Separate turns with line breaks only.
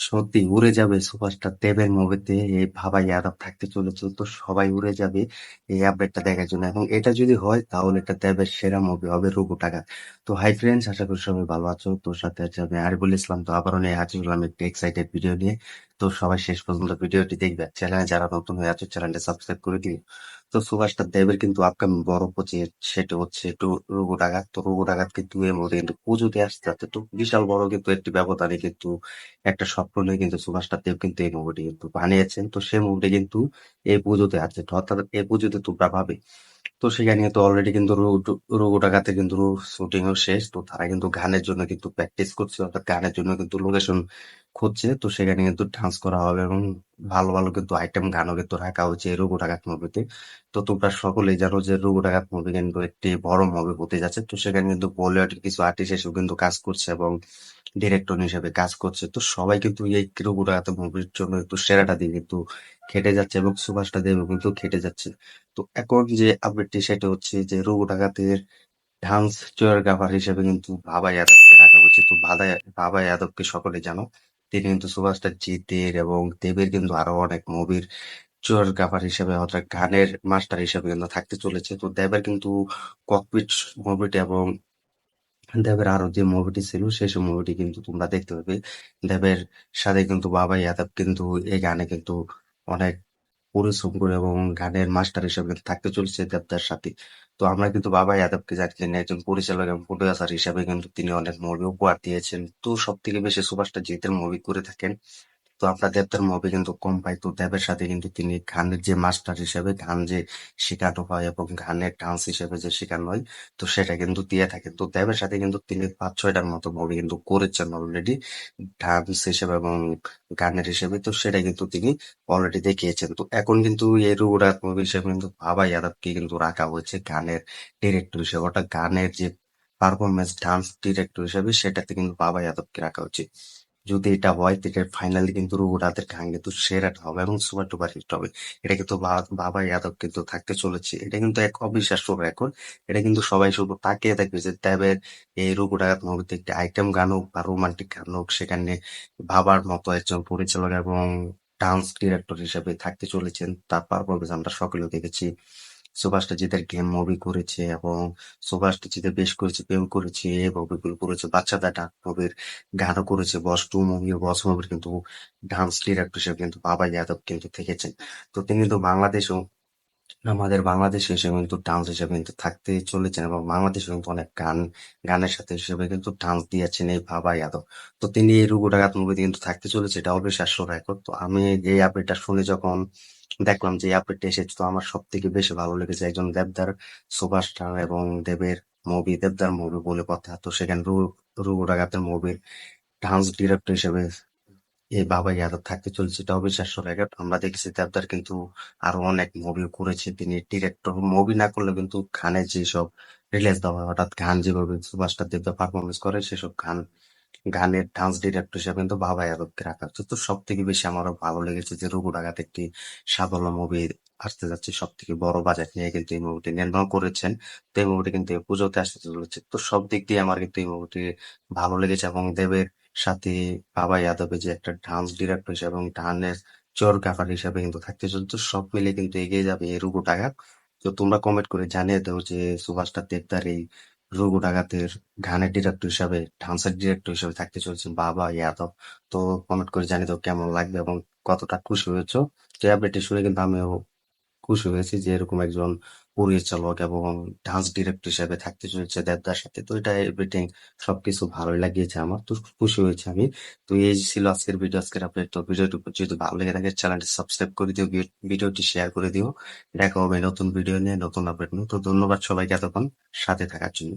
সত্যি উড়ে যাবে সুপারস্টার দেবের মুভিতে এই ভাবা ইয়াদব থাকতে চলেছে, তো সবাই উড়ে যাবে এই আপডেটটা দেখার জন্য। এবং এটা যদি হয় তাহলে এটা দেবের সেরা মুভি হবে রঘু টাকা। তো হাই ফ্রেন্ডস, আশা করি সবাই ভালো আছো। তোর সাথে আছে আমি আরিফুল ইসলাম। তো আবারও নিয়ে হাজির হলাম একটি এক্সাইটেড ভিডিও নিয়ে। তো সবাই শেষ পর্যন্ত ভিডিওটি দেখবে। চ্যানেলে যারা নতুন হয়ে আছো চ্যানেলটা সাবস্ক্রাইব করে দিও। তো সুপারস্টার দেবের কিন্তু আপকামিং বড় প্রজেক্ট, সেটা হচ্ছে একটু রঘু ডাকাত। তো রঘু ডাকাত কিন্তু এর মধ্যে কিন্তু পুজোতে আসতে যাচ্ছে, তো বিশাল বড় কিন্তু একটি ব্যবধানে কিন্তু একটা স্বপ্ন নিয়ে কিন্তু সুভাষটা দেব কিন্তু এই মুভিটি কিন্তু বানিয়েছেন। তো সেই মুভিটি কিন্তু এই পুজোতে আছে, তো অর্থাৎ এই পুজোতে তোমরা ভাবে। তো সেখানে তো অলরেডি কিন্তু রঘু ডাকাতের কিন্তু শুটিংও শেষ। তো তারা কিন্তু গানের জন্য কিন্তু প্র্যাকটিস করছে, অর্থাৎ গানের জন্য কিন্তু লোকেশন খুঁজছে। তো সেখানে কিন্তু ডান্স করা হবে এবং ভালো ভালো কিন্তু আইটেম গানও কিন্তু রাখা হয়েছে এই রঘু ডাকাত মুভিতে। তো তোমরা সকলেই জানো যে রঘু ডাকাত মুভি কিন্তু একটি বড় মুভি হতে যাচ্ছে। তো সেখানে কিন্তু বলিউডের কিছু আর্টিস্ট এসেও কিন্তু কাজ করছে এবং ডিরেক্টর হিসেবে কাজ করছে। তো সবাই কিন্তু এই রঘু ডাকাত মুভির জন্য একটু সেরাটা দিয়ে কিন্তু খেটে যাচ্ছে এবং সুভাষটা দেবও কিন্তু খেটে যাচ্ছে। তো এখন যে আপডেটটি সেটা হচ্ছে যে রঘু ডাকাতের ডান্স কোরিওগ্রাফার হিসেবে কিন্তু বাবা যাদবকে রাখা হচ্ছে। তো বাবা যাদবকে সকলে জানো, তিনি কিন্তু সুভাষটা জিতের এবং দেবের কিন্তু আরো অনেক মুভির কোরিওগ্রাফার হিসেবে অর্থাৎ গানের মাস্টার হিসেবে কিন্তু থাকতে চলেছে। তো দেবের কিন্তু ককপিট মুভিটি এবং দেবের আরো যে মুভিটি ছিল সেসব মুভিটি কিন্তু তোমরা দেখতে পাবে। দেবের সাথে কিন্তু বাবা যাদব কিন্তু এই গানে কিন্তু অনেক পরিশ্রম করে এবং গানের মাস্টার হিসেবে কিন্তু থাকতে চলেছে দেবদার সাথে। তো আমরা কিন্তু বাবা যাদবকে জানি তিনি একজন পরিচালক এবং প্রোডিউসার হিসেবে কিন্তু তিনি অনেক মুভি উপহার দিয়েছেন। তো সব থেকে বেশি সুপারস্টার জিতের মুভি করে থাকেন। তো আমরা দেবদার মুভি কিন্তু কম পাই। তো দেবের সাথে কিন্তু তিনি গানের যে মাস্টার হিসেবে গান যে শেখানো হয় এবং গানের ডান্স হিসেবে যে শেখানো হয়, তো সেটা কিন্তু দিয়ে থাকেন। তো দেবের সাথে কিন্তু তিনি ৫-৬টার মতো মুভি কিন্তু করেছেন অলরেডি, ডান্স হিসেবে এবং গানের হিসেবে। তো সেটা কিন্তু তিনি অলরেডি দেখিয়েছেন। তো এখন কিন্তু এই রঘুরাত মুভি হিসেবে কিন্তু বাবা যাদবকে কিন্তু রাখা হয়েছে গানের ডিরেক্টর হিসেবে, অর্থাৎ গানের যে পারফরমেন্স ডান্স ডিরেক্টর হিসেবে সেটাতে কিন্তু বাবা যাদবকে রাখা হচ্ছে। যদি এটা হয় তাহলে ফাইনালি কিন্তু রঘুরাতের গান কিন্তু সেরাটা হবে এবং সুপার ডুপার হিট হবে। এটা কিন্তু বাবা যাদব কিন্তু থাকতে চলেছে, এটা কিন্তু এক অবিশ্বাস্য রেকর্ড। এটা কিন্তু সবাই শুধু তাকিয়ে থাকবে যে দেবের এই রঘুরাত মুভিতে একটি আইটেম গান হোক বা রোমান্টিক গান হোক, সেখানে ভাবার মতো একজন পরিচালক এবং ডান্স ডিরেক্টর হিসেবে থাকতে চলেছেন। তার পারফরমেন্স আমরা সকলেও দেখেছি। সুভাষ জিতের গেম মুভি করেছে এবং সুভাষ জিতের বেশ করেছে, প্রেম করেছে, এই মুভিগুলো করেছে, বাচ্চাদের ডাক মুভির গানও করেছে, বস টু মুভি ও বস মুভির কিন্তু ডান্স ডিরেক্টর হিসেবে কিন্তু বাবা যাদব কিন্তু থেকেছেন। তো তিনি কিন্তু বাংলাদেশেও আমাদের বাংলাদেশে এসে কিন্তু ডান্স হিসেবে কিন্তু থাকতে চলেছেন এবং বাংলাদেশে কিন্তু অনেক গানের সাথে হিসেবে কিন্তু ডান্স দিয়েছেন এই বাবা যাদব। তো তিনি এই রূপক ডাকাত মুভিতে কিন্তু থাকতে চলেছে, এটা অবিশ্বাস্য রেকর্ড। তো আমি এই আপডেটটা শুনে যখন দেখলাম যে এই আপডেটটা এসেছে, তো আমার সব থেকে বেশি ভালো লেগেছে একজন দেবদার সুপারস্টার এবং দেবদার মুভি বলে কথা। তো সেখানে রূপক ডাকাতের মুভির ডান্স ডিরেক্টর হিসেবে এই বাবা ইয়াদব থাকতে চলেছে, এটা অবিশ্বাস্য রেকর্ড। আমরা দেখেছি দেবদার কিন্তু আরো অনেক মুভি করেছে, তিনি ডিরেক্টর মুভি না করলে কিন্তু গানের যেসব রিলিজ দেওয়া হয়, অর্থাৎ গান যেভাবে সুপারস্টার দেবদা পারফরমেন্স করে সেসব গানের ডান্স ডিরেক্টর হিসেবে কিন্তু বাবা ইয়াদবকে রাখা হচ্ছে। তো সব থেকে বেশি আমারও ভালো লেগেছে যে রঘু ডাকাত একটি সাফল্য মুভি আসতে যাচ্ছে, সব থেকে বড় বাজেট নিয়ে কিন্তু এই মুভিটি নির্মাণ করেছেন। তো এই মুভিটি কিন্তু এই পুজোতে আসতে চলেছে। তো সব দিক দিয়ে আমার কিন্তু এই মুভিটি ভালো লেগেছে এবং দেবের সাথে বাবা যাদবের যে একটা ডান্স ডিরেক্টর হিসেবে এবং গানের কোরিওগ্রাফার হিসেবে কিন্তু থাকতে চলছে, সব মিলে কিন্তু এগিয়ে যাবে এই রঘু ডাকাত। তো তোমরা কমেন্ট করে জানিয়ে দাও যে সুভাষটা দেবদার এই রঘু ডাকাতের গানের ডিরেক্টর হিসাবে, ডান্সের ডিরেক্টর হিসেবে থাকতে চলছে বাবা যাদব। তো কমেন্ট করে জানিয়ে দাও কেমন লাগবে এবং কতটা খুশি হয়েছো। তো এই আপডেটটি শুনে কিন্তু আমিও খুশি হয়েছি যে এরকম একজন পরিচালক এবং ডান্স ডিরেক্টর হিসেবে থাকতে চলেছে দেবদার সাথে। তো এটা এভরিথিং সবকিছু ভালোই লাগিয়েছে আমার, তো খুশি হয়েছে আমি। তো এই ছিল আজকের ভিডিও, আজকের আপডেট। তো ভিডিওটি যদি ভালো লেগে থাকে চ্যানেলটি সাবস্ক্রাইব করে দিও, ভিডিওটি শেয়ার করে দিও। দেখা হবে নতুন ভিডিও নিয়ে, নতুন আপডেট নিয়ে। তো ধন্যবাদ সবাইকে এতক্ষণ সাথে থাকার জন্য।